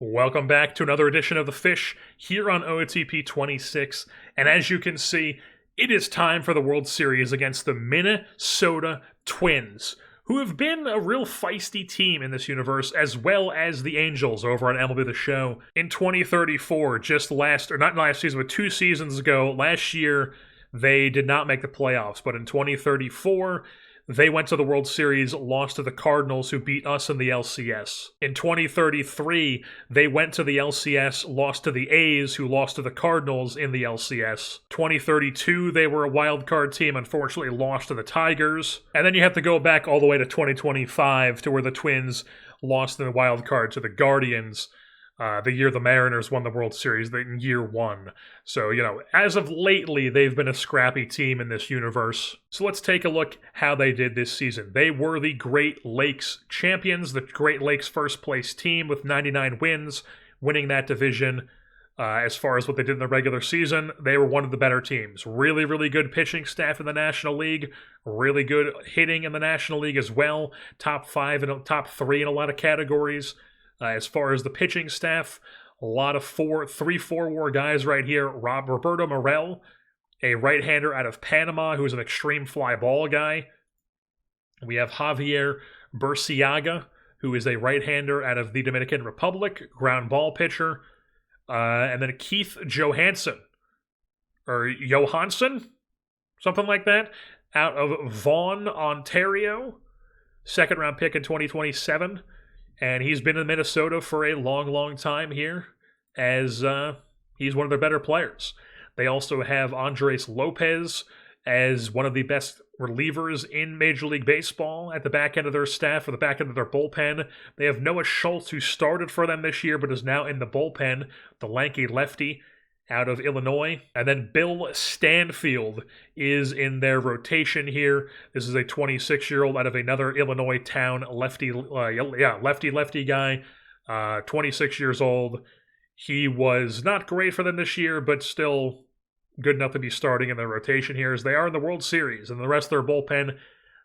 Welcome back to another edition of The Fish here on OOTP 26. And as you can see, it is time for the World Series against the Minnesota Twins, who have been a real feisty team in this universe, as well as the Angels over on MLB The Show. In 2034, not last season, but 2 seasons ago, last year, they did not make the playoffs. But in 2034, they went to the World Series, lost to the Cardinals, who beat us in the LCS. In 2033, they went to the LCS, lost to the A's, who lost to the Cardinals in the LCS. 2032, they were a wild card team, unfortunately lost to the Tigers. And then you have to go back all the way to 2025 to where the Twins lost in the wild card to the Guardians. The year the Mariners won the World Series in year 1. So, as of lately, they've been a scrappy team in this universe. So let's take a look how they did this season. They were the Great Lakes champions, the Great Lakes first place team with 99 wins, winning that division. As far as what they did in the regular season, they were one of the better teams. Really, really good pitching staff in the National League. Really good hitting in the National League as well. Top 5 and top 3 in a lot of categories. As far as the pitching staff, a lot of 3-4 war guys right here. Roberto Morel, a right-hander out of Panama who's an extreme fly ball guy. We have Javier Burciaga, who is a right-hander out of the Dominican Republic, ground ball pitcher. And then Keith Johansson, or Johansson, something like that, out of Vaughan, Ontario. Second-round pick in 2027. And he's been in Minnesota for a long, long time here, as he's one of their better players. They also have Andres Lopez as one of the best relievers in Major League Baseball at the back end of their staff, or the back end of their bullpen. They have Noah Schultz, who started for them this year, but is now in the bullpen, the lanky lefty out of Illinois. And then Bill Stanfield is in their rotation here. This is a 26-year-old out of another Illinois town, lefty guy, 26 years old. He was not great for them this year, but still good enough to be starting in their rotation here, as they are in the World Series. And the rest of their bullpen,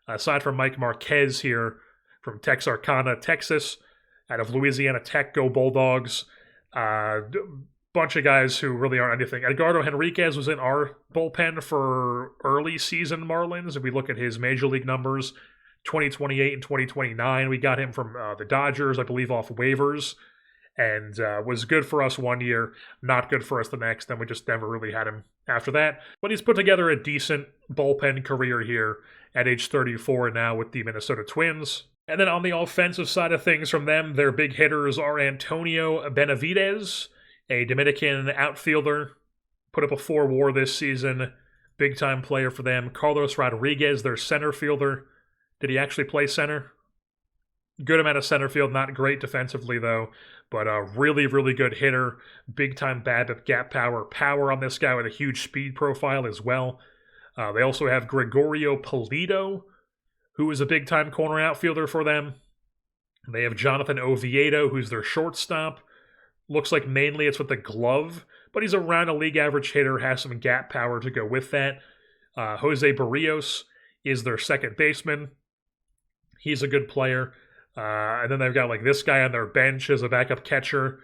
aside from Mike Marquez here from Texarkana, Texas, out of Louisiana Tech, go Bulldogs. Bunch of guys who really aren't anything. Edgardo Henriquez was in our bullpen for early season Marlins. If we look at his major league numbers, 2028 and 2029, we got him from the Dodgers, I believe, off waivers, and was good for us one year, not good for us the next, and we just never really had him after that. But he's put together a decent bullpen career here at age 34 now with the Minnesota Twins. And then on the offensive side of things from them, their big hitters are Antonio Benavidez, a Dominican outfielder, put up a 4 WAR this season, big-time player for them. Carlos Rodriguez, their center fielder. Did he actually play center? Good amount of center field, not great defensively though, but a really, really good hitter. Big-time BABIP gap power on this guy with a huge speed profile as well. They also have Gregorio Pulido, who is a big-time corner outfielder for them. They have Jonathan Oviedo, who's their shortstop. Looks like mainly it's with the glove, but he's around a league average hitter, has some gap power to go with that. Jose Barrios is their second baseman. He's a good player. And then they've got like this guy on their bench as a backup catcher.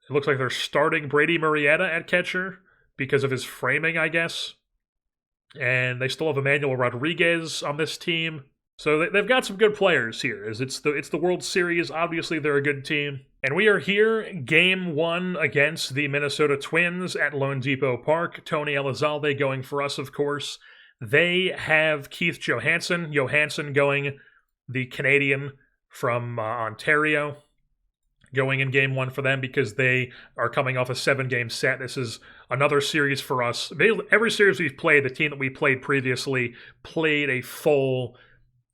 It looks like they're starting Brady Murrieta at catcher because of his framing, I guess. And they still have Emmanuel Rodriguez on this team. So they've got some good players here. It's the World Series. Obviously, they're a good team. And we are here, Game 1 against the Minnesota Twins at Lone Depot Park. Tony Elizalde going for us, of course. They have Keith Johansson going, the Canadian from Ontario, going in Game 1 for them because they are coming off a 7-game set. This is another series for us. Every series we've played, the team that we played previously played a full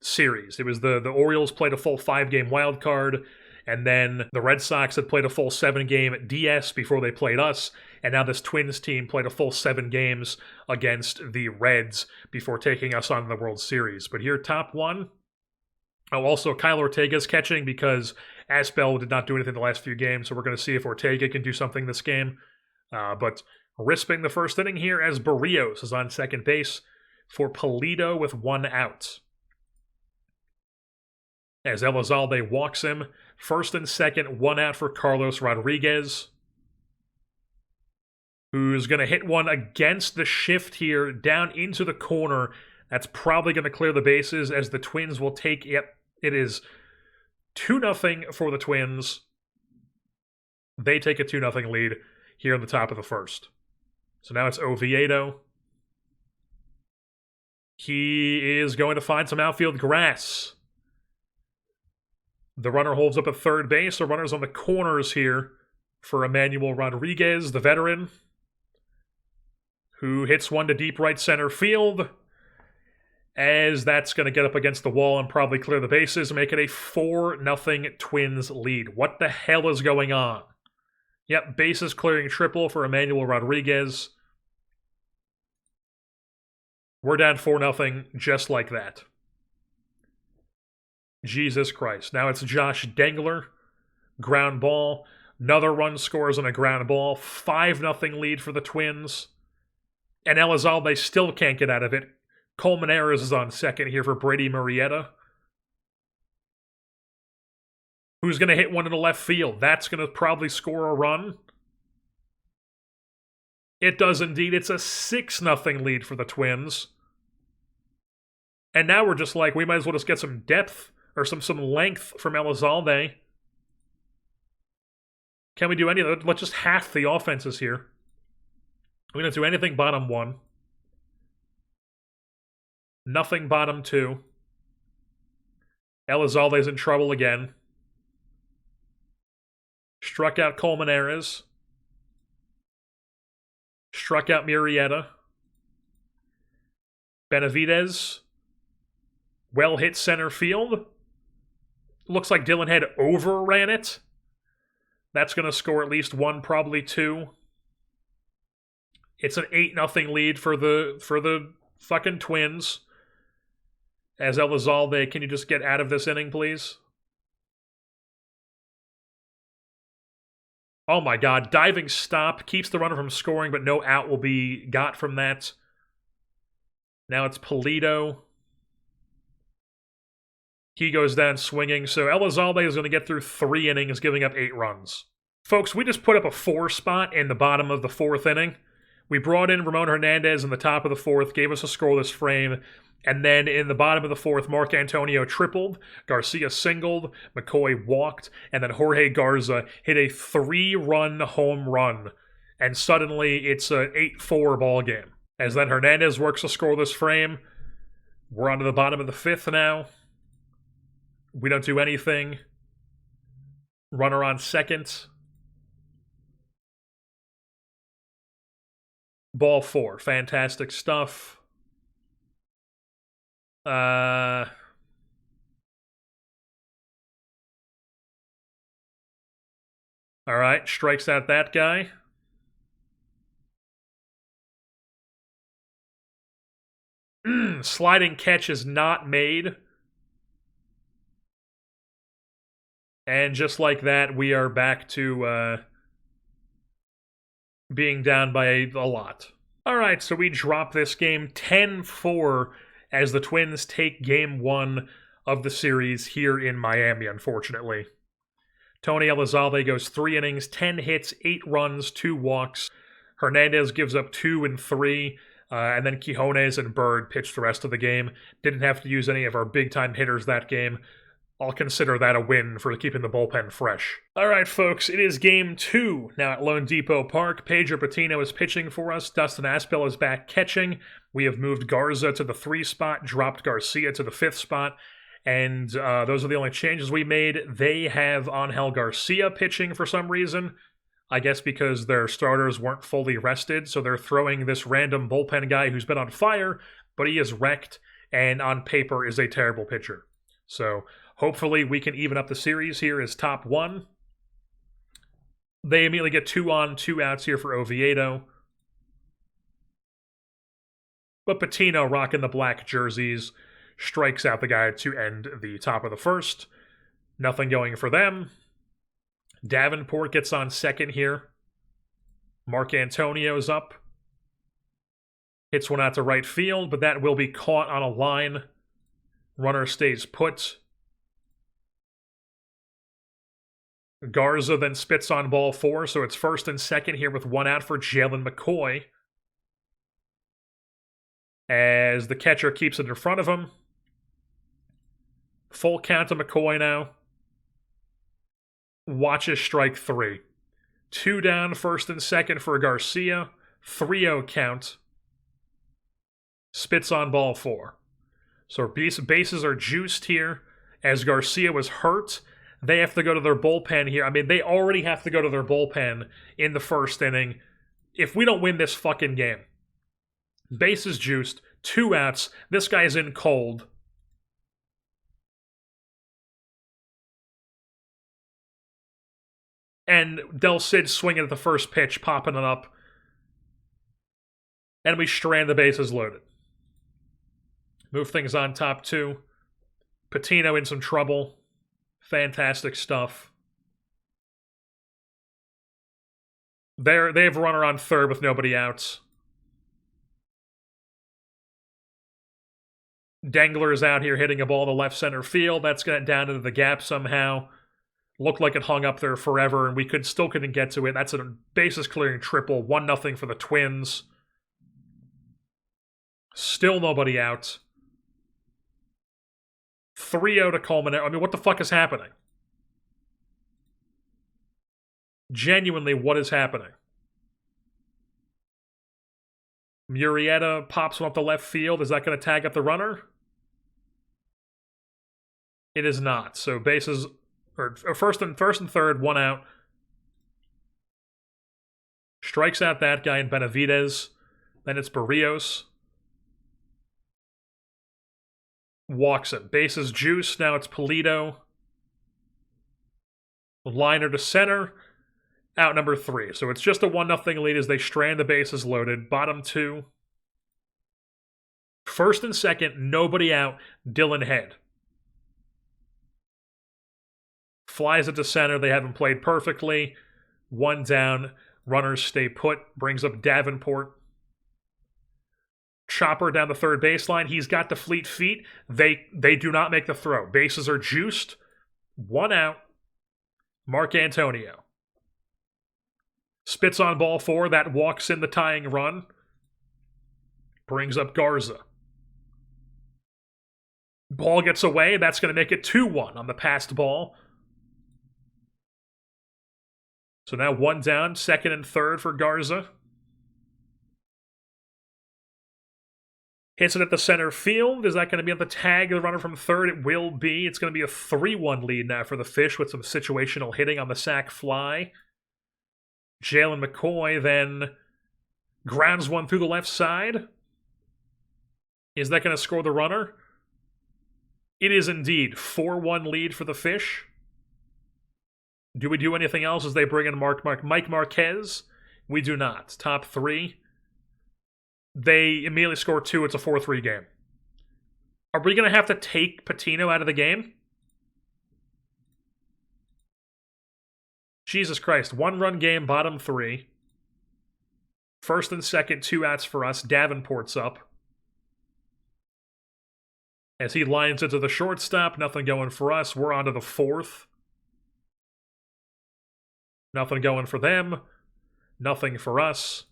series. It was the Orioles played a full 5-game wild card, and then the Red Sox had played a full 7-game DS before they played us, and now this Twins team played a full 7 games against the Reds before taking us on the World Series. But here, top 1. Oh, also, Kyle Ortega's catching because Asbel did not do anything the last few games, so we're going to see if Ortega can do something this game. But risping the first inning here as Barrios is on second base for Pulido with 1 out. As Elizalde walks him, First and second, one out for Carlos Rodriguez, who's going to hit one against the shift here down into the corner. That's probably going to clear the bases as the Twins will take it. It is 2-0 for the Twins. They take a 2-0 lead here in the top of the first. So now it's Oviedo. He is going to find some outfield grass. The runner holds up at third base. The runner's on the corners here for Emmanuel Rodriguez, the veteran, who hits one to deep right center field, as that's going to get up against the wall and probably clear the bases, make it a 4-0 Twins lead. What the hell is going on? Yep, bases clearing triple for Emmanuel Rodriguez. We're down 4-0 just like that. Jesus Christ. Now it's Josh Dengler. Ground ball. Another run scores on a ground ball. 5-0 lead for the Twins. And Elizalde still can't get out of it. Colmenares is on second here for Brady Murrieta, who's going to hit one in the left field. That's going to probably score a run. It does indeed. It's a 6-0 lead for the Twins. And now we're just like, we might as well just get some depth or some length from Elizalde. Can we do any of that? Let's just half the offenses here. We don't do anything bottom one. Nothing bottom two. Elizalde's in trouble again. Struck out Colmenares. Struck out Murrieta. Benavidez. Well hit center field. Looks like Dylan Head overran it. That's going to score at least one, probably two. It's an 8-0 lead for the fucking Twins. As Elizalde, can you just get out of this inning, please? Oh my god, diving stop. Keeps the runner from scoring, but no out will be got from that. Now it's Polito. He goes down swinging, so Elizalde is going to get through 3 innings, giving up 8 runs. Folks, we just put up a 4 spot in the bottom of the 4th inning. We brought in Ramon Hernandez in the top of the 4th, gave us a scoreless frame, and then in the bottom of the 4th, Mark Antonio tripled, Garcia singled, McCoy walked, and then Jorge Garza hit a 3-run home run. And suddenly, it's an 8-4 ball game. As then Hernandez works a scoreless frame. We're on to the bottom of the 5th now. We don't do anything. Runner on second. Ball 4. Fantastic stuff. All right, strikes out that guy. Sliding catch is not made. And just like that, we are back to being down by a lot. All right, so we drop this game 10-4 as the Twins take Game 1 of the series here in Miami, unfortunately. Tony Elizalde goes 3 innings, 10 hits, 8 runs, 2 walks. Hernandez gives up 2 and 3, and then Quijones and Bird pitched the rest of the game. Didn't have to use any of our big-time hitters that game. I'll consider that a win for keeping the bullpen fresh. All right, folks, it is Game 2 now at Lone Depot Park. Pedro Patino is pitching for us. Dustin Aspel is back catching. We have moved Garza to the 3 spot, dropped Garcia to the 5th spot, and those are the only changes we made. They have Angel Garcia pitching for some reason. I guess because their starters weren't fully rested, so they're throwing this random bullpen guy who's been on fire, but he is wrecked, and on paper is a terrible pitcher. So hopefully we can even up the series here as top 1. They immediately get 2 on, 2 outs here for Oviedo. But Patino, rocking the black jerseys, strikes out the guy to end the top of the first. Nothing going for them. Davenport gets on second here. Mark Antonio's up. Hits one out to right field, but that will be caught on a line. Runner stays put. Garza then spits on ball 4, so it's first and second here with 1 out for Jalen McCoy. As the catcher keeps it in front of him. Full count to McCoy now. Watches strike 3. 2 down, first and second for Garcia. 3-0 count. Spits on ball 4. So bases are juiced here. As Garcia was hurt, they have to go to their bullpen here. I mean, they already have to go to their bullpen in the first inning if we don't win this fucking game. Bases juiced, 2 outs. This guy's in cold. And Del Cid swinging at the first pitch, popping it up. And we strand the bases loaded. Move things on top 2. Patino in some trouble. Fantastic stuff. They have a runner on third with nobody out. Dangler is out here hitting a ball to left center field. That's going down into the gap somehow. Looked like it hung up there forever, and we still couldn't get to it. That's a bases clearing triple. 1-0 for the Twins. Still nobody out. 3-0 to culminate. I mean, what the fuck is happening? Genuinely, what is happening? Murrieta pops one up the left field. Is that going to tag up the runner? It is not. So bases, or first and third, 1 out. Strikes out that guy in Benavidez. Then it's Barrios. Walks him. Bases juice. Now it's Pulido. Liner to center. Out number 3. So it's just a 1-0 lead as they strand the bases loaded. Bottom 2. First and second, nobody out. Dylan Head. Flies it to center. They haven't played perfectly. 1 down. Runners stay put. Brings up Davenport. Chopper down the third baseline. He's got the fleet feet. They do not make the throw. Bases are juiced. 1 out. Mark Antonio. Spits on ball 4. That walks in the tying run. Brings up Garza. Ball gets away. That's going to make it 2-1 on the passed ball. So now 1 down, second and third for Garza. Hits it at the center field. Is that going to be on the tag of the runner from third? It will be. It's going to be a 3-1 lead now for the Fish with some situational hitting on the sac fly. Jalen McCoy then grounds one through the left side. Is that going to score the runner? It is indeed. 4-1 lead for the Fish. Do we do anything else as they bring in Mike Marquez? We do not. Top 3. They immediately score 2. It's a 4-3 game. Are we going to have to take Patino out of the game? Jesus Christ. 1-run game, bottom 3. First and second, 2 outs for us. Davenport's up. As he lines it to the shortstop, nothing going for us. We're on to the 4th. Nothing going for them. Nothing for us.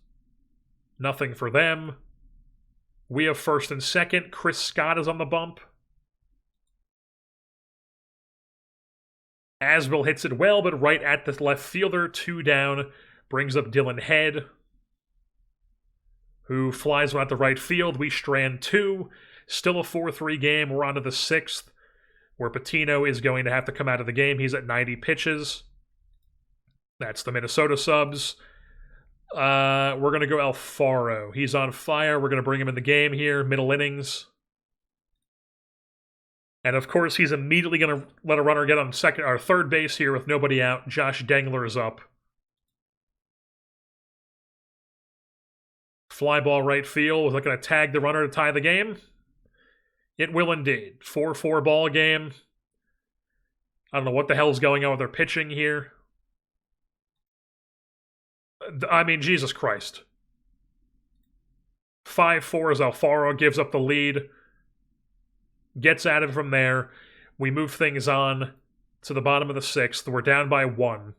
Nothing for them. We have first and second. Chris Scott is on the bump. Asbill hits it well, but right at the left fielder. 2 down. Brings up Dylan Head, who flies out the right field. We strand 2. Still a 4-3 game. We're on to the 6th, where Patino is going to have to come out of the game. He's at 90 pitches. That's the Minnesota subs. We're going to go Alfaro. He's on fire. We're going to bring him in the game here. Middle innings. And of course, he's immediately going to let a runner get on second or third base here with nobody out. Josh Dangler is up. Fly ball right field. Was that going to tag the runner to tie the game? It will indeed. 4-4 ball game. I don't know what the hell's going on with their pitching here. I mean, Jesus Christ. 5-4 as Alfaro gives up the lead. Gets at it from there. We move things on to the bottom of the 6th. We're down by 1.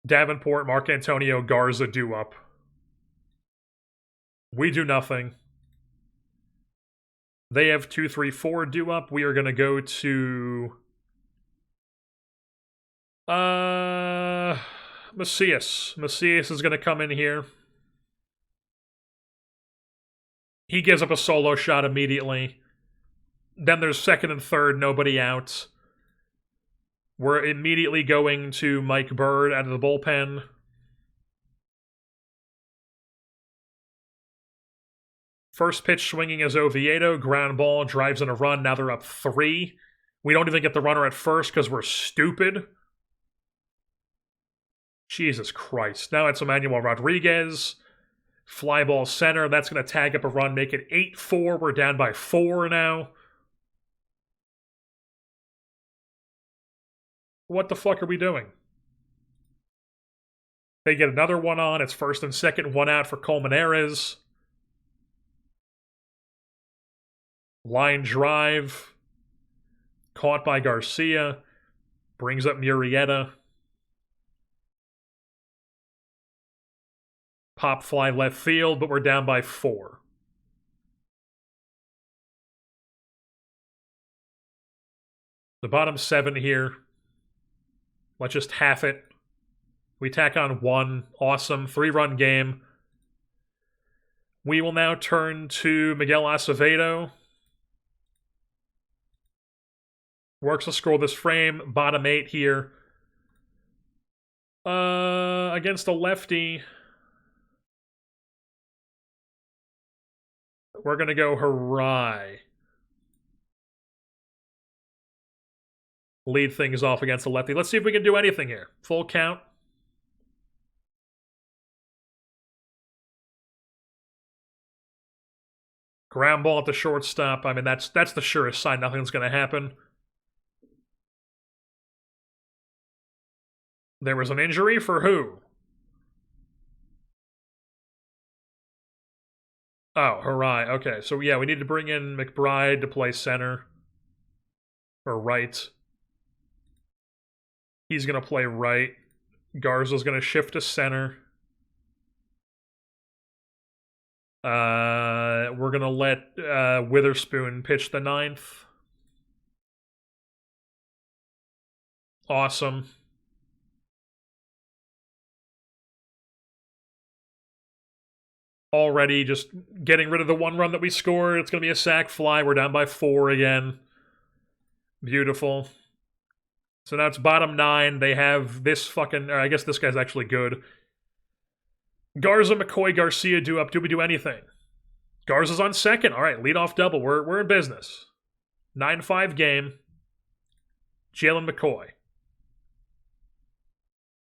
Davenport, Mark Antonio, Garza due up. We do nothing. They have 2, 3, 4 due up. We are going to go to Macias. Macias is going to come in here. He gives up a solo shot immediately. Then there's 2nd and 3rd, nobody out. We're immediately going to Mike Bird out of the bullpen. First pitch swinging is Oviedo. Ground ball, drives in a run. Now they're up 3. We don't even get the runner at first because we're stupid. Jesus Christ. Now it's Emmanuel Rodriguez. Fly ball center. That's going to tag up a run, make it 8-4. We're down by 4 now. What the fuck are we doing? They get another one on. It's 1st and 2nd, 1 out for Colmenares. Line drive. Caught by Garcia. Brings up Murrieta. Pop fly left field, but we're down by 4. The bottom 7 here. Let's just half it. We tack on 1. Awesome. 3-run game. We will now turn to Miguel Acevedo. Works to scroll this frame. Bottom 8 here. Against a lefty. We're going to go Harai. Lead things off against the lefty. Let's see if we can do anything here. Full count. Ground ball at the shortstop. I mean, that's the surest sign nothing's going to happen. There was an injury for who? Oh, Harai. Okay, so yeah, we need to bring in McBride to play center. Or right. He's going to play right. Garza's going to shift to center. We're going to let Witherspoon pitch the 9th. Awesome. Already just getting rid of the 1 run that we scored. It's going to be a sac fly. We're down by 4 again. Beautiful. So now it's bottom 9. They have this fucking... I guess this guy's actually good. Garza, McCoy, Garcia due up. Do we do anything? Garza's on 2nd. All right, leadoff double. We're in business. 9-5 game. Jalen McCoy.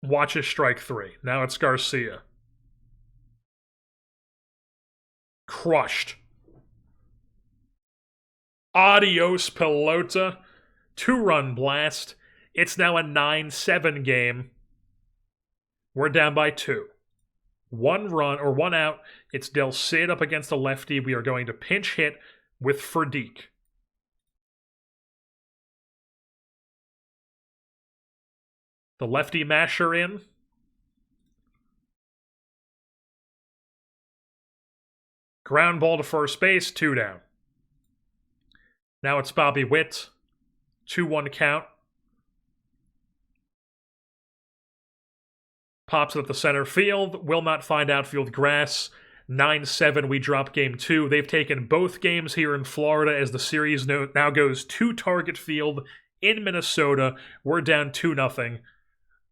Watches strike 3. Now it's Garcia. Crushed. Adios, Pelota. 2-run blast. It's now a 9-7 game. We're down by 2. 1 run, or 1 out. It's Del Cid up against the lefty. We are going to pinch hit with Ferdique. The lefty masher in. Ground ball to first base, 2 down. Now it's Bobby Witt. 2-1 count. Pops it at the center field. Will not find outfield grass. 9-7, we drop game 2. They've taken both games here in Florida as the series now goes to Target Field in Minnesota. We're down 2-0.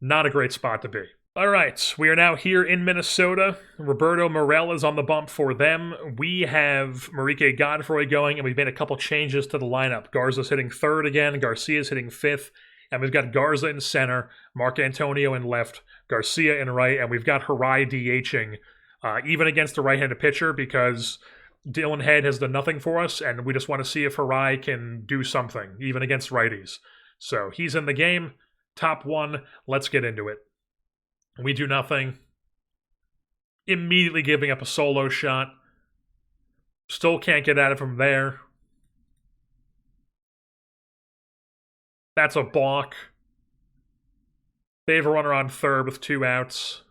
Not a great spot to be. All right, we are now here in Minnesota. Roberto Morel is on the bump for them. We have Marique Godfrey going, and we've made a couple changes to the lineup. Garza's hitting 3rd again. Garcia's hitting 5th. And we've got Garza in center, Mark Antonio in left, Garcia in right, and we've got Harai DHing, even against the right-handed pitcher, because Dylan Head has done nothing for us, and we just want to see if Harai can do something, even against righties. So he's in the game. Top 1. Let's get into it. We do nothing. Immediately giving up a solo shot. Still can't get at it from there. That's a balk. They have a runner on third with 2 outs.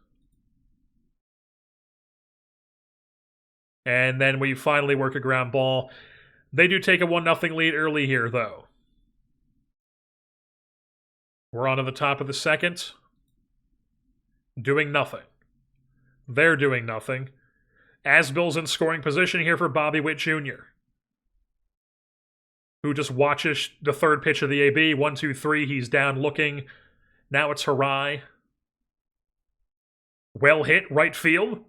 And then we finally work a ground ball. They do take a 1-0 lead early here, though. We're on to the top of the second. Doing nothing. They're doing nothing. Asbill's in scoring position here for Bobby Witt Jr., who just watches the third pitch of the AB. 1-2-3, he's down looking. Now it's Harai. Well hit, right field.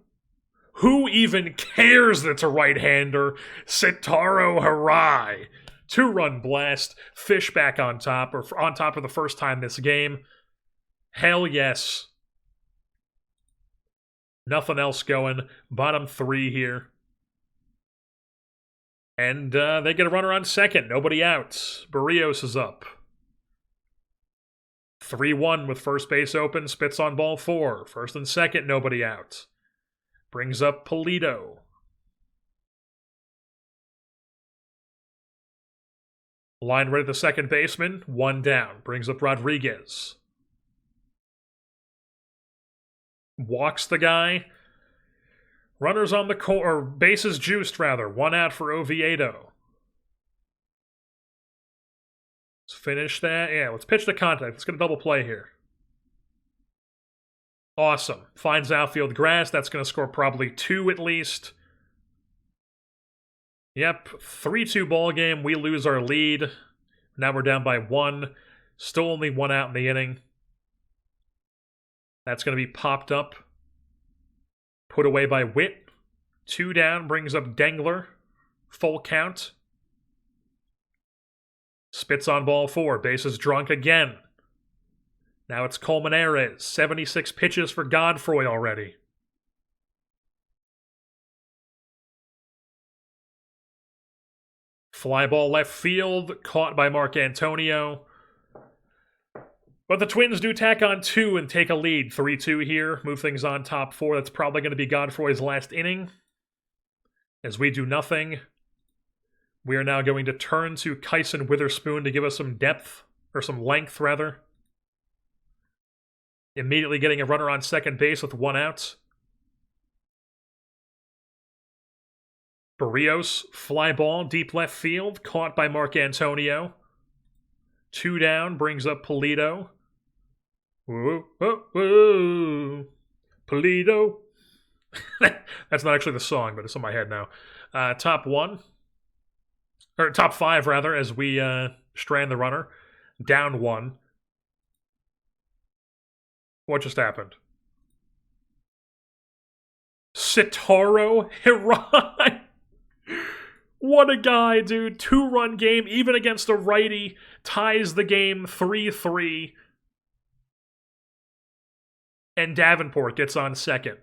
Who even cares that it's a right-hander? Sitaro Harai. 2-run blast. Fish back on top, or on top for the first time this game. Hell yes. Nothing else going. Bottom 3 here. And they get a runner on second. Nobody out. Barrios is up. 3-1 with first base open. Spits on ball 4. First and second, nobody out. Brings up Polito. Line right at the second baseman. 1 down. Brings up Rodriguez. Walks the guy. Runners on the or bases juiced, rather. 1 out for Oviedo. Let's finish that. Yeah, let's pitch to contact. Let's get a double play here. Awesome. Finds outfield grass. That's going to score probably 2 at least. Yep, 3-2 ball game. We lose our lead. Now we're down by 1. Still only 1 out in the inning. That's going to be popped up. Put away by Witt. 2 down, brings up Dengler. Full count. Spits on ball 4. Bases drunk again. Now it's Colmenares. 76 pitches for Godfroy already. Fly ball left field. Caught by Mark Antonio. But the Twins do tack on 2 and take a lead. 3-2 here. Move things on top 4. That's probably going to be Godfroy's last inning. As we do nothing, we are now going to turn to Kyson Witherspoon to give us some depth, or some length, rather. Immediately getting a runner on second base with 1 out. Barrios, fly ball, deep left field, caught by Mark Antonio. 2 down, brings up Polito. Whoa, whoa, whoa. Polito. That's not actually the song, but it's in my head now. Top 1. Or top 5, rather, as we strand the runner. Down 1. What just happened? Sitaro Hirai. What a guy, dude. 2-run game, even against a righty. Ties the game 3-3. And Davenport gets on second.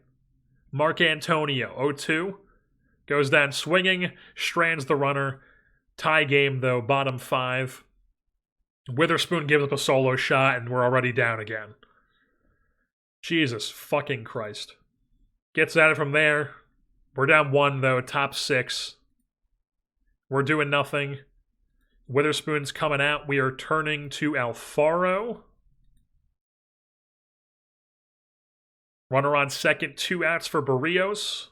Mark Antonio, 0-2. Goes down swinging, strands the runner. Tie game, though, bottom 5. Witherspoon gives up a solo shot, and we're already down again. Jesus fucking Christ. Gets at it from there. We're down 1, though, top 6. We're doing nothing. Witherspoon's coming out. We are turning to Alfaro. Runner on second, 2 outs for Barrios.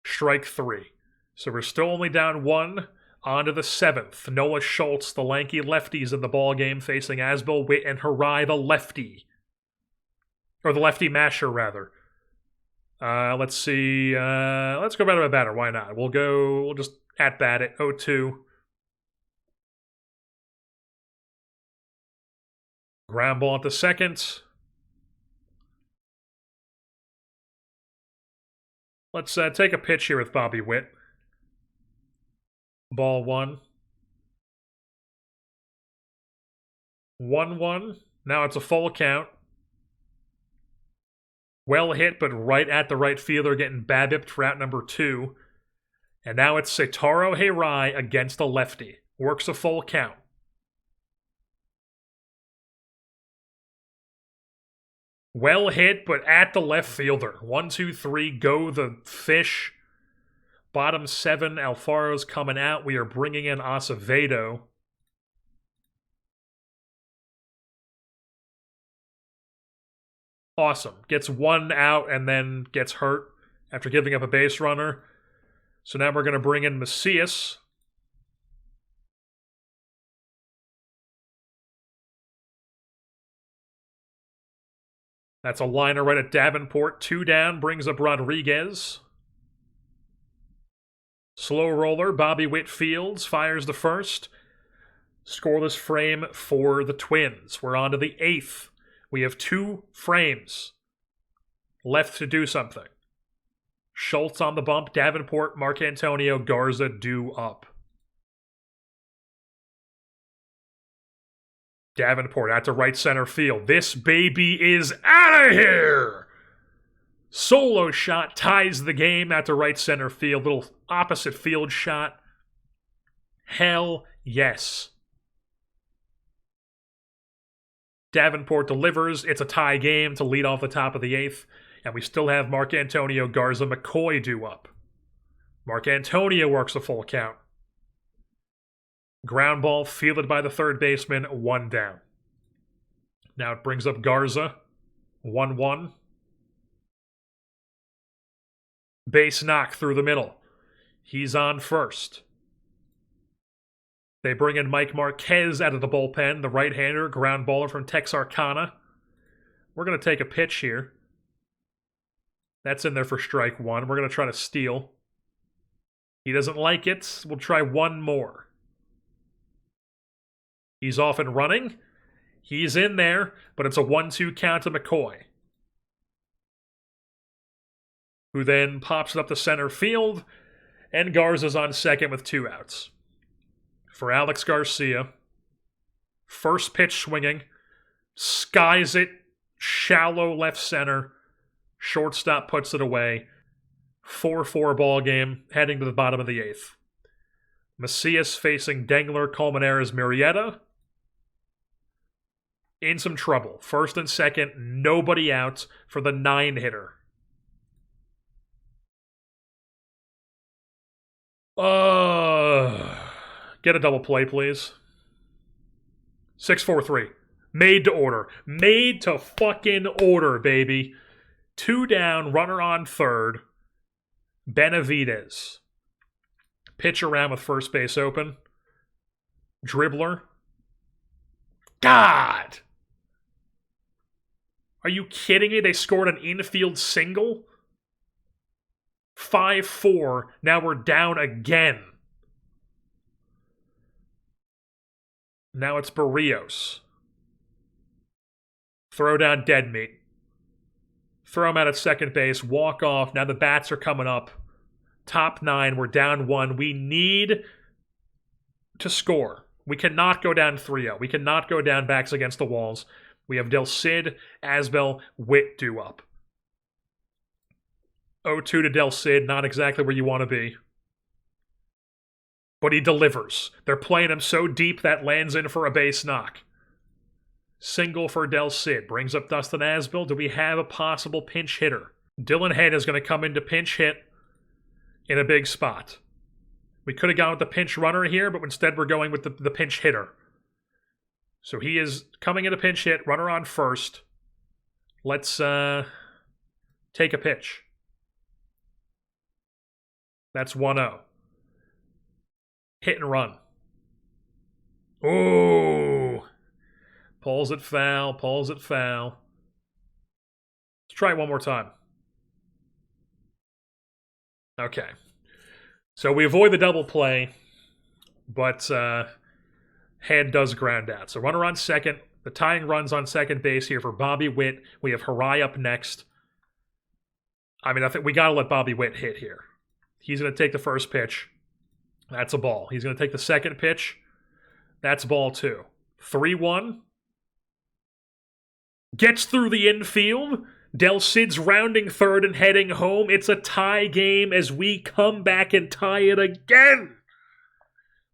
Strike 3. So we're still only down 1. On to the 7th. Noah Schultz, the lanky lefties in the ballgame, facing Asbill, Witt, and Harai, the lefty. Or the lefty masher, rather. Let's see. Let's go batter by batter. Why not? We'll just at bat it. 0-2. Ground ball at the second. Let's take a pitch here with Bobby Witt. Ball 1. 1-1. Now it's a full count. Well hit, but right at the right fielder, getting BABIP'd for out number 2. And now it's Sitaro Hirai against a lefty. Works a full count. Well hit, but at the left fielder. 1-2-3, go the fish. Bottom 7, Alfaro's coming out. We are bringing in Acevedo. Awesome. Gets one out and then gets hurt after giving up a base runner. So now we're going to bring in Macias. That's a liner right at Davenport. 2 down, brings up Rodriguez. Slow roller, Bobby Witt Fields fires the first. Scoreless frame for the Twins. We're on to the 8th. We have 2 frames left to do something. Schultz on the bump, Davenport, Mark Antonio, Garza due up. Davenport out to right center field. This baby is out of here! Solo shot ties the game out to right center field. Little opposite field shot. Hell yes. Davenport delivers. It's a tie game to lead off the top of the 8th. And we still have Mark Antonio, Garza, McCoy due up. Mark Antonio works a full count. Ground ball fielded by the third baseman, 1 down. Now it brings up Garza, 1-1. Base knock through the middle. He's on first. They bring in Mike Marquez out of the bullpen, the right-hander, ground baller from Texarkana. We're going to take a pitch here. That's in there for strike 1. We're going to try to steal. He doesn't like it. We'll try one more. He's off and running. He's in there, but it's a 1-2 count to McCoy, who then pops it up to center field, and Garza's on second with 2 outs. For Alex Garcia, first pitch swinging, skies it, shallow left center, shortstop puts it away. 4-4 ball game, heading to the bottom of the 8th. Macias facing Dengler, Colmenares, Murrieta. In some trouble. First and second, nobody out for the 9-hitter. Get a double play, please. 6-4-3. Made to order. Made to fucking order, baby. 2 down, runner on third. Benavidez. Pitch around with first base open. Dribbler. God! Are you kidding me? They scored an infield single? 5-4. Now we're down again. Now it's Barrios. Throw down dead meat. Throw him out at second base. Walk off. Now the bats are coming up. Top 9. We're down 1. We need to score. We cannot go down 3-0. We cannot go down backs against the walls. We have Del Cid, Asbel, Witt due up. 0-2 to Del Cid, not exactly where you want to be. But he delivers. They're playing him so deep that lands in for a base knock. Single for Del Cid. Brings up Dustin Asbel. Do we have a possible pinch hitter? Dylan Head is going to come in to pinch hit in a big spot. We could have gone with the pinch runner here, but instead we're going with the pinch hitter. So he is coming in a pinch hit, runner on first. Let's take a pitch. That's 1-0. Hit and run. Ooh. Pulls it foul, pulls it foul. Let's try it one more time. Okay. So we avoid the double play, but Head does ground out. So runner on second. The tying run's on second base here for Bobby Witt. We have Harai up next. I mean, I think we got to let Bobby Witt hit here. He's going to take the first pitch. That's a ball. He's going to take the second pitch. That's ball 2. 3-1. Gets through the infield. Del Cid's rounding third and heading home. It's a tie game as we come back and tie it again.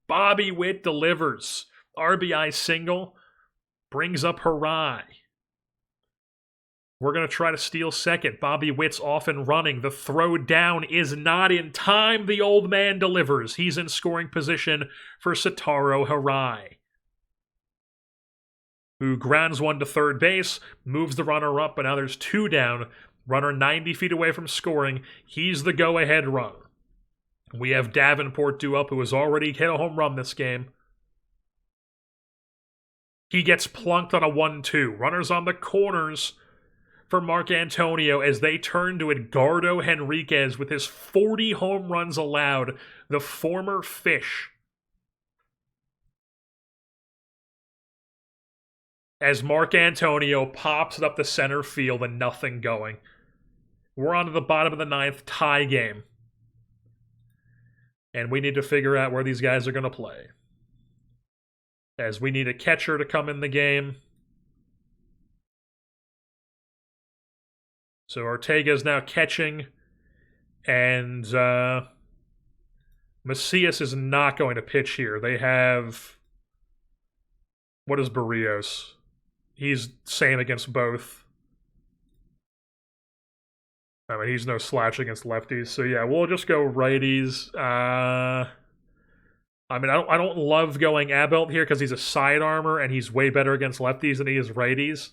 Bobby Witt delivers. RBI single. Brings up Harai. We're going to try to steal second. Bobby Witt's off and running. The throw down is not in time. The old man delivers. He's in scoring position for Satoru Harai. who grounds one to third base, moves the runner up, but now there's 2 down. Runner 90 feet away from scoring. He's the go-ahead run. We have Davenport due up, who has already hit a home run this game. He gets plunked on a 1-2. Runners on the corners for Mark Antonio as they turn to Edgardo Henriquez with his 40 home runs allowed, the former Fish. As Mark Antonio pops it up the center field and nothing going. We're on to the bottom of the 9th, tie game. And we need to figure out where these guys are going to play. As we need a catcher to come in the game. So Ortega's now catching. And Macias is not going to pitch here. They have... What is Barrios? He's same against both. I mean, he's no slouch against lefties. So yeah, we'll just go righties. I mean, I don't love going Abelt here because he's a sidearmer and he's way better against lefties than he is righties.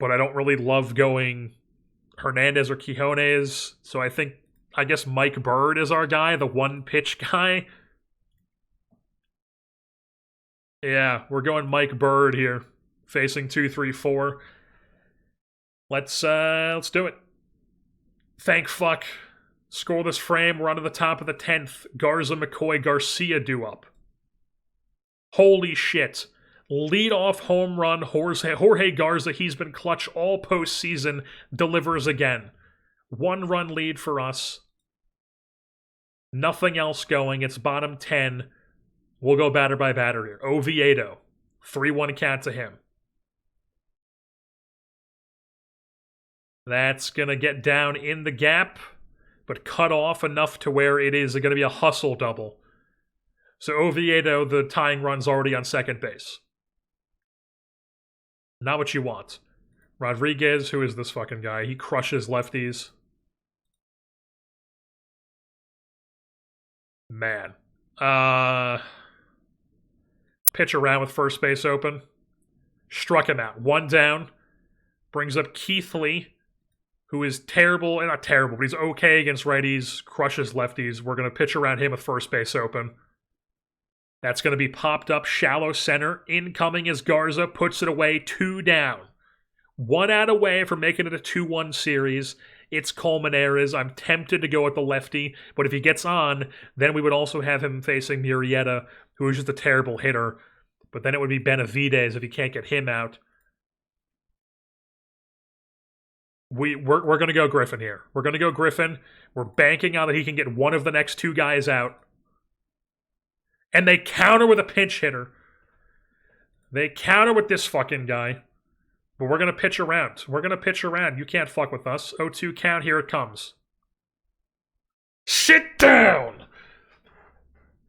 But I don't really love going Hernandez or Quijones. So I guess Mike Bird is our guy, the one-pitch guy. Yeah, we're going Mike Bird here, facing 2-3-4. Let's do it. Thank fuck. Score this frame. We're on to the top of the 10th. Garza, McCoy, Garcia due up. Holy shit. Lead-off home run. Jorge Garza, he's been clutch all postseason, delivers again. 1-run lead for us. Nothing else going. It's bottom 10. We'll go batter by batter here. Oviedo. 3-1 count to him. That's going to get down in the gap, but cut off enough to where it is going to be a hustle double. So Oviedo, the tying run's already on second base. Not what you want. Rodriguez, who is this fucking guy? He crushes lefties. Man. Pitch around with first base open. Struck him out. 1 down. Brings up Keithley, who is terrible, and not terrible, but he's okay against righties, crushes lefties. We're going to pitch around him with first base open. That's going to be popped up, shallow center. Incoming is Garza, puts it away, 2 down. 1 out away from making it a 2-1 series. It's Colmenares. I'm tempted to go with the lefty, but if he gets on, then we would also have him facing Murrieta, who is just a terrible hitter. But then it would be Benavidez if he can't get him out. We're going to go Griffin here. We're going to go Griffin. We're banking on that he can get one of the next 2 guys out. And they counter with a pinch hitter. They counter with this fucking guy. But we're going to pitch around. We're going to pitch around. You can't fuck with us. 0-2 count. Here it comes. Sit down!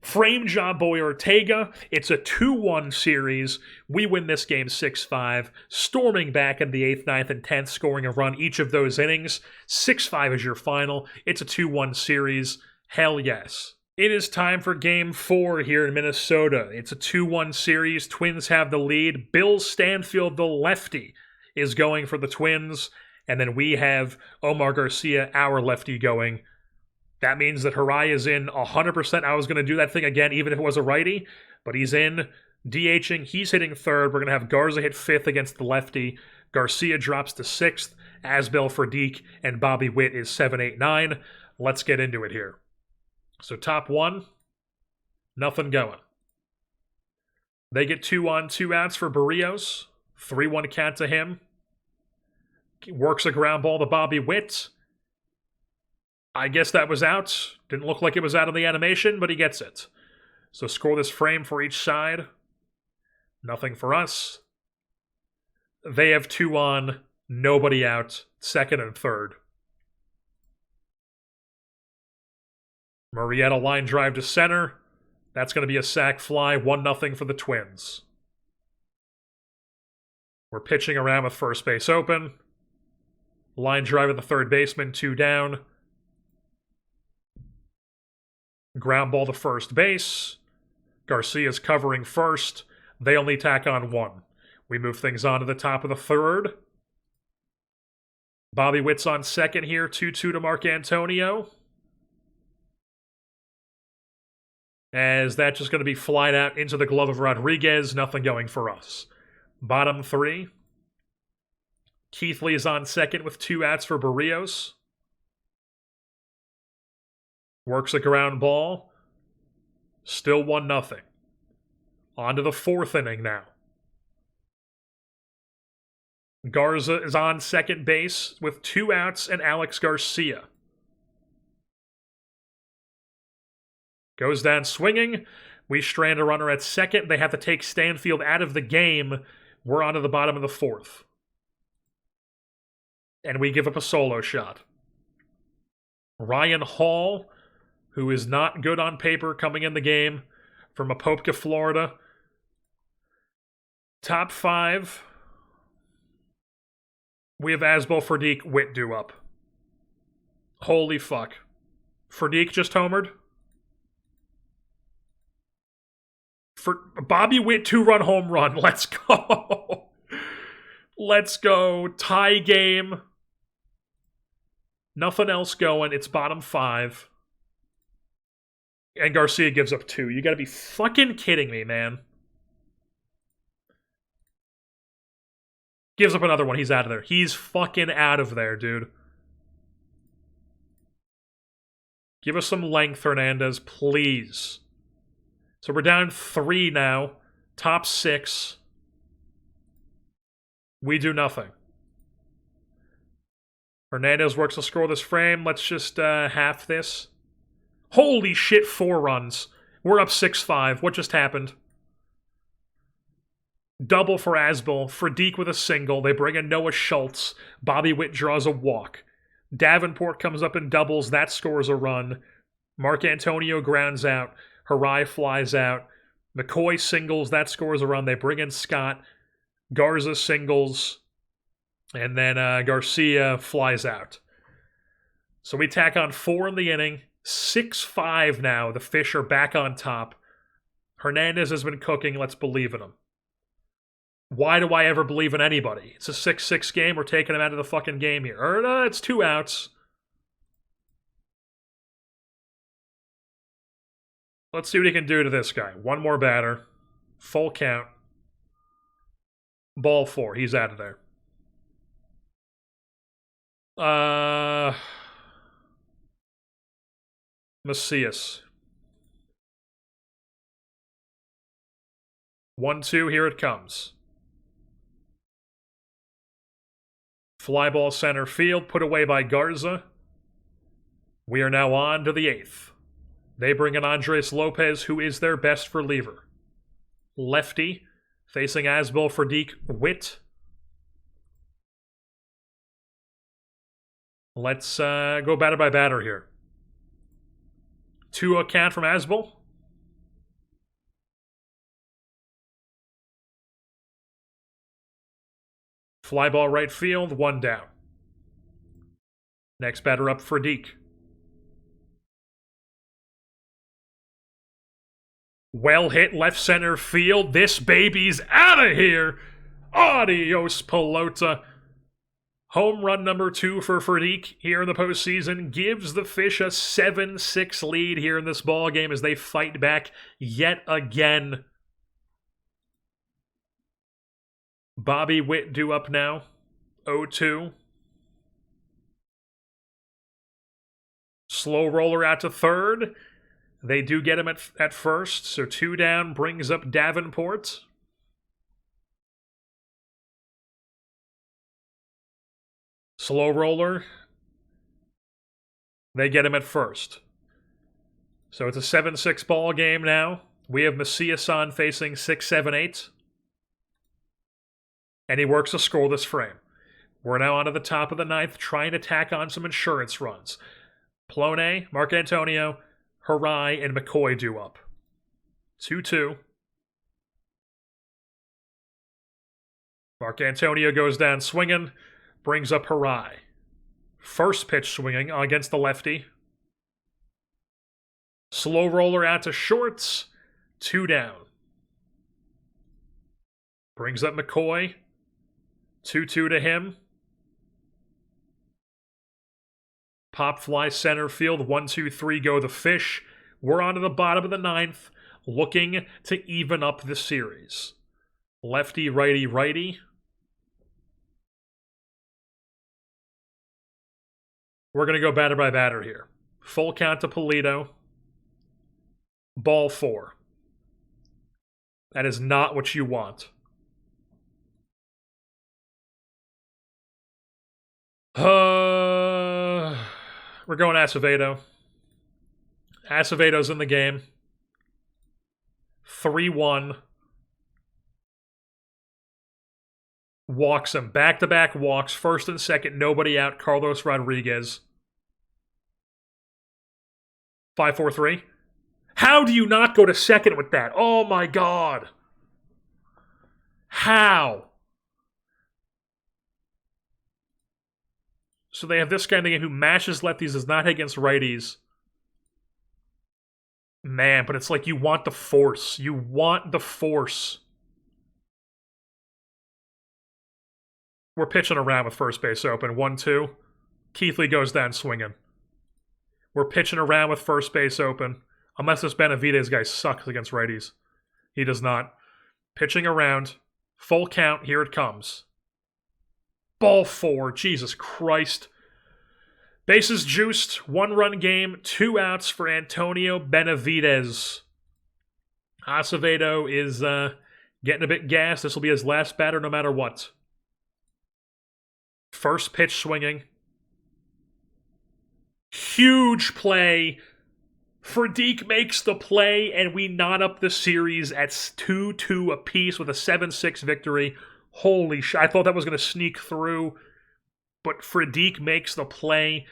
Frame job boy Ortega. It's a 2-1 series. We win this game 6-5. Storming back in the 8th, 9th, and 10th, scoring a run each of those innings. 6-5 is your final. It's a 2-1 series. Hell yes. It is time for Game 4 here in Minnesota. It's a 2-1 series. Twins have the lead. Bill Stanfield, the lefty, is going for the Twins. And then we have Omar Garcia, our lefty, going. That means that Harai is in 100%. I was going to do that thing again, even if it was a righty. But he's in, DHing. He's hitting 3rd. We're going to have Garza hit 5th against the lefty. Garcia drops to 6th. Asbel for Deke. And Bobby Witt is 7, 8, 9. Let's get into it here. So top 1, nothing going. They get 2 on, 2 outs for Barrios. 3-1 count to him. Works a ground ball to Bobby Witt. I guess that was out. Didn't look like it was out of the animation, but he gets it. So score this frame for each side. Nothing for us. They have 2 on, nobody out, 2nd and 3rd. Murrieta line drive to center. That's going to be a sac fly. 1-0 for the Twins. We're pitching around with first base open. Line drive at the third baseman, 2 down. Ground ball to first base. Garcia's covering first. They only tack on 1. We move things on to the top of the third. Bobby Witt's on second here, 2-2 to Mark Antonio. As that's just going to be flied out into the glove of Rodriguez, nothing going for us. Bottom 3. Keithley is on second with 2 outs for Barrios. Works a ground ball. Still 1-0. On to the 4th inning now. Garza is on second base with 2 outs and Alex Garcia. Goes down swinging. We strand a runner at second. They have to take Stanfield out of the game. We're on to the bottom of the 4th. And we give up a solo shot. Ryan Hall, who is not good on paper coming in the game from Apopka, Florida. Top 5. We have Asbel, Ferdik, Witt due up. Holy fuck. Ferdik just homered. For Bobby Witt 2-run home run. Let's go. Let's go. Tie game. Nothing else going. It's bottom 5. And Garcia gives up 2. You gotta be fucking kidding me, man. Gives up another one. He's out of there. He's fucking out of there, dude. Give us some length, Hernandez, please. So we're down 3 now. Top 6. We do nothing. Hernandez works to score this frame. Let's just half this. Holy shit, 4 runs. We're up 6-5. What just happened? Double for Asbel. Ferdik with a single. They bring in Noah Schultz. Bobby Witt draws a walk. Davenport comes up and doubles. That scores a run. Mark Antonio grounds out. Harai flies out. McCoy singles. That scores a run. They bring in Scott. Garza singles. And then Garcia flies out. So we tack on 4 in the inning. 6-5 now. The Fish are back on top. Hernandez has been cooking. Let's believe in him. Why do I ever believe in anybody? It's a 6-6 game. We're taking him out of the fucking game here. Or, it's 2 outs. Let's see what he can do to this guy. 1 more batter. Full count. Ball 4. He's out of there. Macias. 1-2. Here it comes. Fly ball center field, put away by Garza. We are now on to the 8th. They bring in Andres Lopez, who is their best reliever. Lefty, facing Asbel, Ferdik, Witt. Let's go batter by batter here. 2 count from Asbel. Fly ball right field, 1 down. Next batter up for Deke. Well hit left center field. This baby's out of here. Adios, Pelota. Home run number 2 for Ferdik here in the postseason gives the Fish a 7-6 lead here in this ball game as they fight back yet again. Bobby Witt due up now. 0-2. Slow roller out to third. They do get him at first, so 2 down brings up Davenport. Slow roller. They get him at first. So it's a 7-6 ball game now. We have Macias on facing 6, 7, 8. And he works a scoreless frame. We're now on to the top of the 9th, trying to tack on some insurance runs. Plone, Mark Antonio, Harai, and McCoy due up. 2-2. Mark Antonio goes down swinging, brings up Harai. First pitch swinging against the lefty. Slow roller out to shorts, 2 down. Brings up McCoy. 2-2 to him. Pop fly center field. 1-2-3 go the Fish. We're on to the bottom of the ninth, looking to even up the series. Lefty, righty, righty. We're going to go batter by batter here. Full count to Pulido. Ball 4. That is not what you want. We're going Acevedo. Acevedo's in the game. 3-1. Walks him. Back-to-back walks. First and second. Nobody out. Carlos Rodriguez. 5-4-3. How do you not go to second with that? Oh my God. How? So they have this guy in the game who mashes lefties, does not hit against righties. Man, but it's like you want the force. You want the force. We're pitching around with first base open. 1-2. Keithley goes down swinging. We're pitching around with first base open. Unless this Benavidez guy sucks against righties. He does not. Pitching around. Full count. Here it comes. Ball 4. Jesus Christ. Bases juiced. 1-run game. 2 outs for Antonio Benavidez. Acevedo is getting a bit gassed. This will be his last batter no matter what. First pitch swinging. Huge play. Freddie makes the play, and we knot up the series at 2-2 apiece with a 7-6 victory. Holy shit. I thought that was going to sneak through, but Freddie makes the play.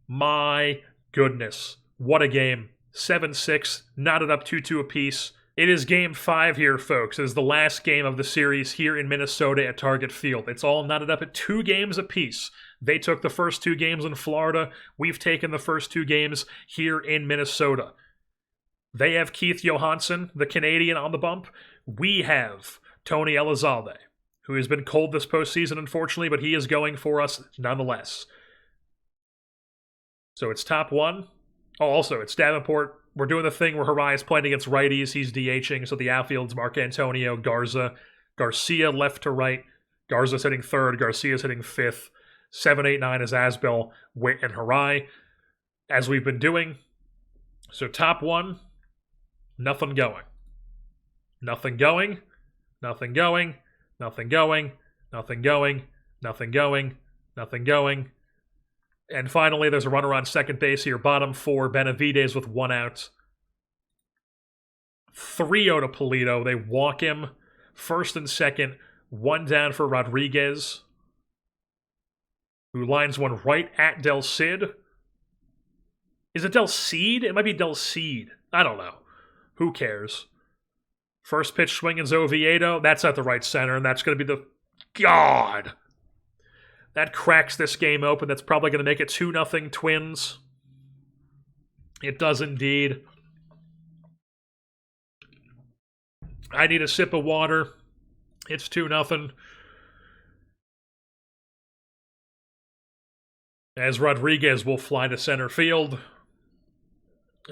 My goodness. What a game. 7-6, knotted up 2-2 apiece. It is game 5 here, folks. It is the last game of the series here in Minnesota at Target Field. It's all knotted up at 2 games apiece. They took the first 2 games in Florida. We've taken the first 2 games here in Minnesota. They have Keith Johansson, the Canadian, on the bump. We have Tony Elizalde, who has been cold this postseason, unfortunately, but he is going for us nonetheless. So it's top 1. Oh, also, it's Davenport. We're doing the thing where Harai is playing against righties. He's DHing, so the outfield's Mark Antonio, Garza, Garcia left to right. Garza's hitting 3rd. Garcia's hitting 5th. 7, 8, 9 is Asbel, Witt, and Harai, as we've been doing. So top 1, nothing going. Nothing going. Nothing going. Nothing going. Nothing going. Nothing going. Nothing going. And finally, there's a runner on second base here. Bottom 4, Benavidez with 1 out. 3-0 to Pulido. They walk him. First and second. 1 down for Rodriguez, who lines one right at Del Cid. Is it Del Cid? It might be Del Cid. I don't know. Who cares? First pitch swing is Oviedo. That's at the right center, and that's going to be the... God! That cracks this game open. That's probably going to make it 2-0 Twins. It does indeed. I need a sip of water. It's 2-0. As Rodriguez will fly to center field,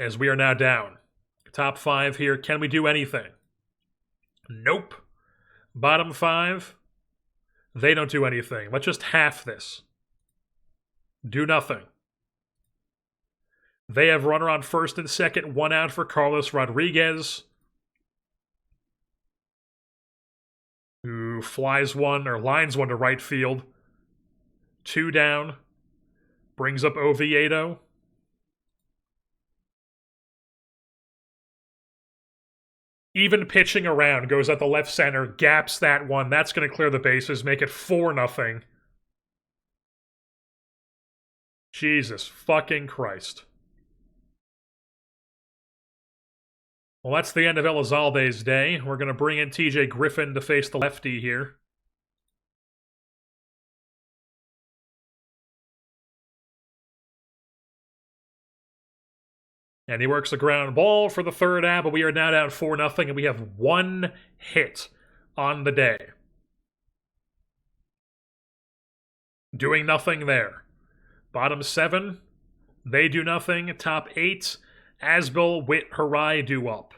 as we are now down. Top 5 here. Can we do anything? Nope. Bottom 5, they don't do anything. Let's just half this. Do nothing. They have runner on first and second, 1 out for Carlos Rodriguez, who flies one or lines one to right field. 2 down. Brings up Oviedo. Even pitching around, goes at the left center, gaps that one. That's going to clear the bases, make it 4-0. Jesus fucking Christ. Well, that's the end of Elizalde's day. We're going to bring in TJ Griffin to face the lefty here. And he works the ground ball for the 3rd out, but we are now down 4-0, and we have 1 hit on the day. Doing nothing there. Bottom 7, they do nothing. Top 8, Asbel, Witt, Harai do up.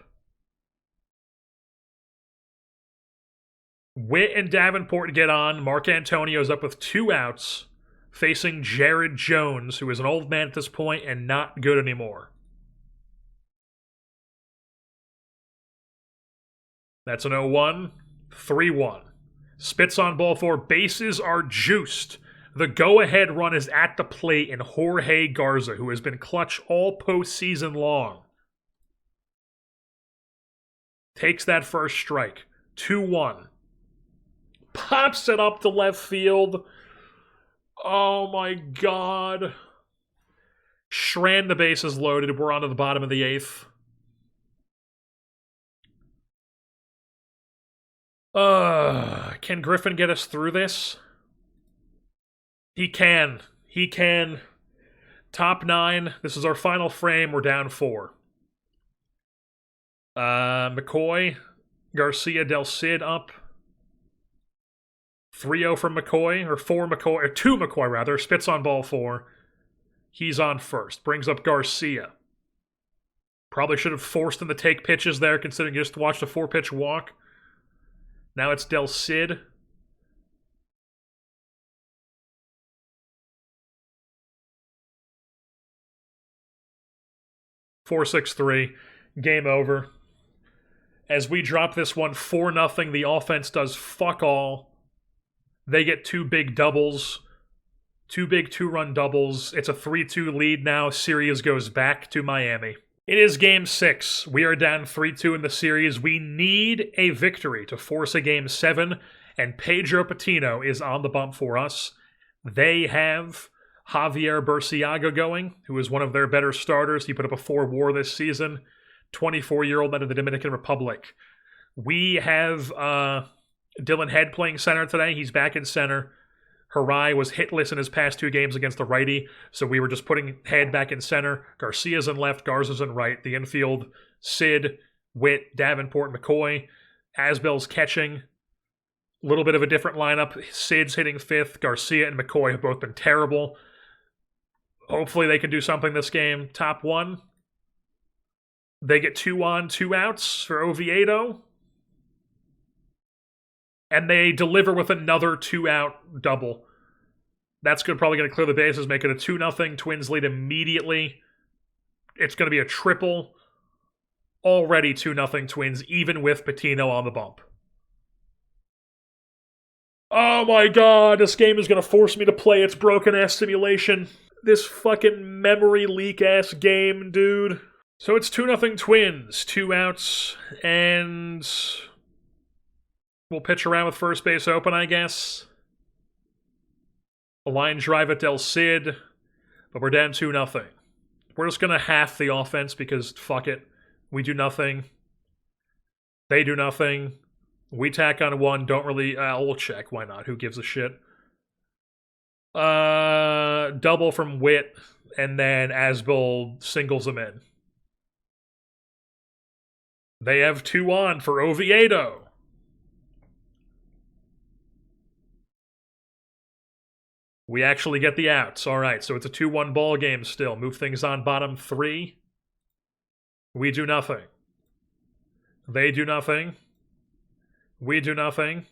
Witt and Davenport get on. Mark Antonio's up with 2 outs, facing Jared Jones, who is an old man at this point and not good anymore. That's an 0-1. 3-1. Spits on ball 4. Bases are juiced. The go-ahead run is at the plate in Jorge Garza, who has been clutch all postseason long. Takes that first strike. 2-1. Pops it up to left field. Oh my god. Schran, the bases loaded. We're on to the bottom of the 8th. Can Griffin get us through this? He can. He can. Top 9. This is our final frame. We're down 4. McCoy. Garcia, Del Cid up. 3-0 from McCoy, or 4 McCoy, or 2 McCoy rather. Spits on ball 4. He's on first. Brings up Garcia. Probably should have forced him to take pitches there, considering he just watched a 4-pitch walk. Now it's Del Cid. (4-6-3). Game over. As we drop this one 4-0, the offense does fuck all. They get 2 big doubles. 2 big 2-run doubles. It's a 3-2 lead now. Series goes back to Miami. It is Game 6. We are down 3-2 in the series. We need a victory to force a Game 7, and Pedro Patino is on the bump for us. They have Javier Burciaga going, who is one of their better starters. He put up a 4 WAR this season. 24-year-old out of the Dominican Republic. We have Dylan Head playing center today. He's back in center. Harai was hitless in his past 2 games against the righty, so we were just putting Head back in center. Garcia's in left, Garza's in right. The infield, Sid, Witt, Davenport, McCoy. Asbel's catching. A little bit of a different lineup. Sid's hitting 5th. Garcia and McCoy have both been terrible. Hopefully they can do something this game. Top 1. They get 2 on, 2 outs for Oviedo. And they deliver with another 2-out double. That's probably going to clear the bases, make it a 2-0. Twins lead immediately. It's going to be a triple. Already 2-0 Twins, even with Patino on the bump. Oh my god, this game is going to force me to play its broken-ass simulation. This fucking memory leak-ass game, dude. So it's 2-0 Twins, 2 outs, and we'll pitch around with first base open, I guess. A line drive at Del Cid, but we're down 2-0. We're just going to half the offense because fuck it. We do nothing. They do nothing. We tack on 1, don't really... we'll check, why not? Who gives a shit? Double from Witt, and then Asbel singles him in. They have 2 on for Oviedo. We actually get the outs. All right, so it's a 2-1 ball game still. Move things on bottom 3. We do nothing. They do nothing. We do nothing.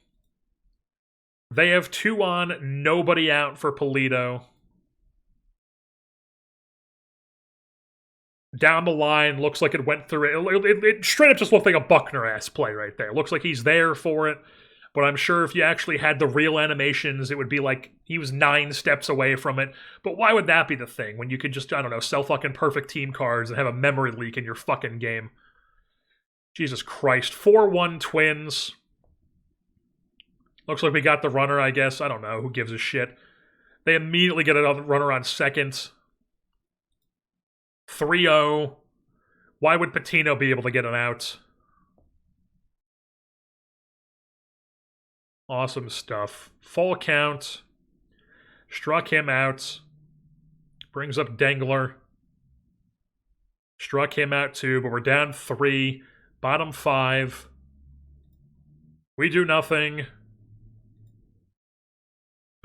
They have 2 on, nobody out for Pulido. Down the line, looks like it went through it. It straight up just looked like a Buckner-ass play right there. Looks like he's there for it. But I'm sure if you actually had the real animations, it would be like he was 9 steps away from it. But why would that be the thing when you could just, I don't know, sell fucking perfect team cards and have a memory leak in your fucking game? Jesus Christ. 4-1 Twins. Looks like we got the runner, I guess. I don't know. Who gives a shit? They immediately get another runner on second. 3-0. Why would Patino be able to get an out? Awesome stuff. Full count. Struck him out. Brings up Dengler. Struck him out too, but we're down 3. Bottom 5. We do nothing.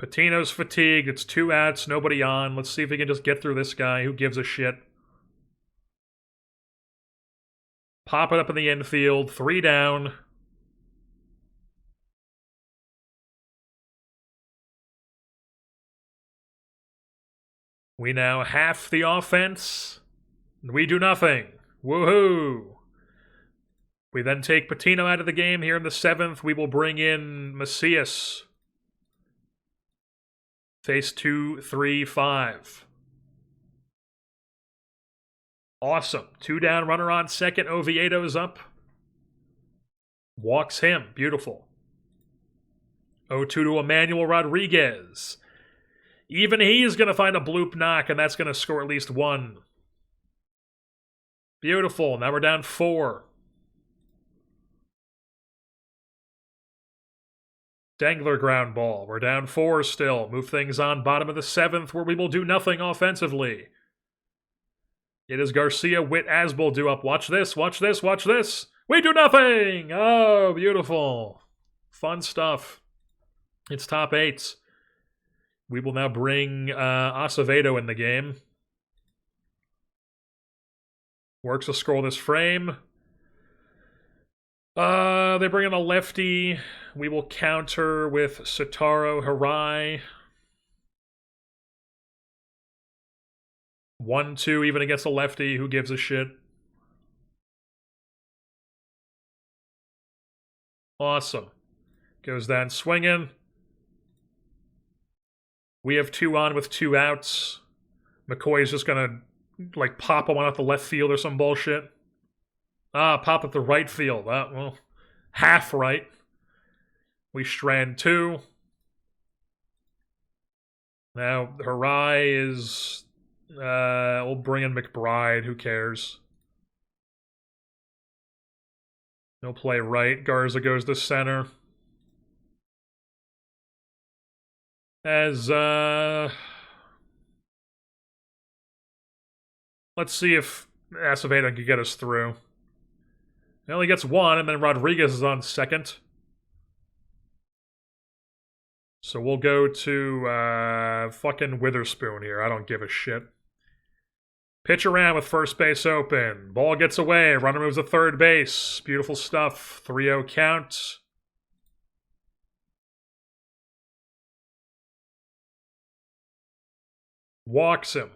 Patino's fatigued. It's 2 outs, nobody on. Let's see if we can just get through this guy. Who gives a shit? Pop it up in the infield. 3 down. We now half the offense. We do nothing. Woohoo! We then take Patino out of the game here in the 7th. We will bring in Macias. Face 2, 3, 5. Awesome. 2 down, runner on second. Oviedo's up. Walks him. Beautiful. 0-2 to Emmanuel Rodriguez. Even he's going to find a bloop knock, and that's going to score at least 1. Beautiful. Now we're down 4. Dangler ground ball. We're down 4 still. Move things on bottom of the 7th, where we will do nothing offensively. It is Garcia, Witt, Asbel due up. Watch this, watch this, watch this. We do nothing! Oh, beautiful. Fun stuff. It's top 8. We will now bring Acevedo in the game. Works a scoreless frame. They bring in a lefty. We will counter with Sotaro Hirai. 1-2 even against a lefty. Who gives a shit? Awesome. Goes down swinging. We have 2 on with 2 outs. McCoy's just gonna, like, pop one out the left field or some bullshit. Pop at the right field. Well, half right. We strand 2. Now, Hirai is... we'll bring in McBride. Who cares? No play right. Garza goes to center. As, let's see if Acevedo can get us through. He only gets 1, and then Rodriguez is on second. So we'll go to fucking Witherspoon here. I don't give a shit. Pitch around with first base open. Ball gets away. Runner moves to third base. Beautiful stuff. 3-0 count. Walks him.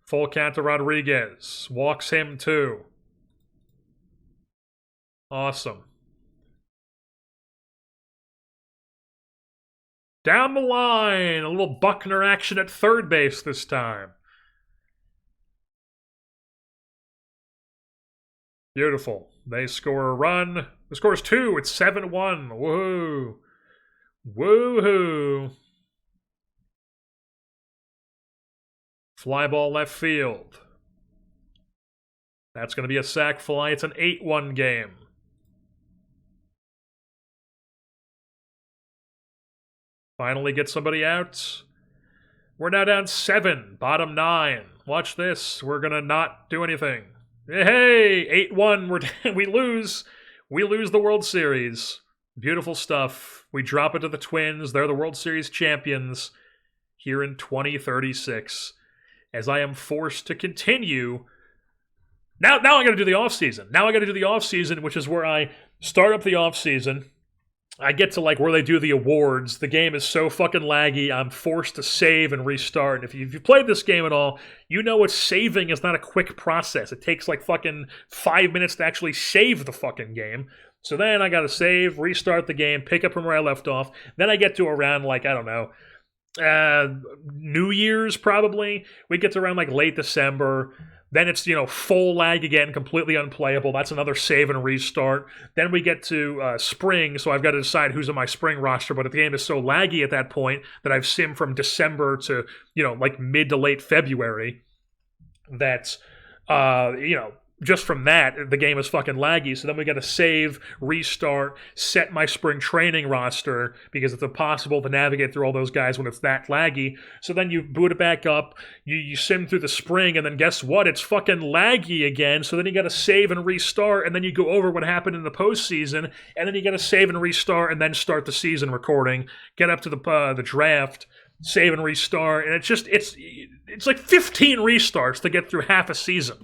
Full count to Rodriguez. Walks him too. Awesome. Down the line. A little Buckner action at third base this time. Beautiful. They score a run. The score is 2. It's 7-1. Woohoo. Woohoo. Fly ball left field. That's going to be a sac fly. It's an 8-1 game. Finally get somebody out. We're now down 7. Bottom 9. Watch this. We're going to not do anything. Hey, 8-1. We lose. We lose the World Series. Beautiful stuff. We drop it to the Twins. They're the World Series champions here in 2036. As I am forced to continue. Now I got to do the offseason. Now I got to do the offseason, which is where I start up the offseason. I get to like where they do the awards. The game is so fucking laggy. I'm forced to save and restart. And if you've played this game at all, you know what saving is not a quick process. It takes like fucking 5 minutes to actually save the fucking game. So then I got to save, restart the game, pick up from where I left off. Then I get to around like, I don't know, New Year's probably. We get to around like late December. Then it's, full lag again, completely unplayable. That's another save and restart. Then we get to spring, so I've got to decide who's in my spring roster. But the game is so laggy at that point that I've simmed from December to, like mid to late February that, just from that, the game is fucking laggy. So then we got to save, restart, set my spring training roster because it's impossible to navigate through all those guys when it's that laggy. So then you boot it back up, you sim through the spring, and then guess what? It's fucking laggy again. So then you got to save and restart, and then you go over what happened in the postseason, and then you got to save and restart, and then start the season recording, get up to the draft, save and restart, and it's like 15 restarts to get through half a season.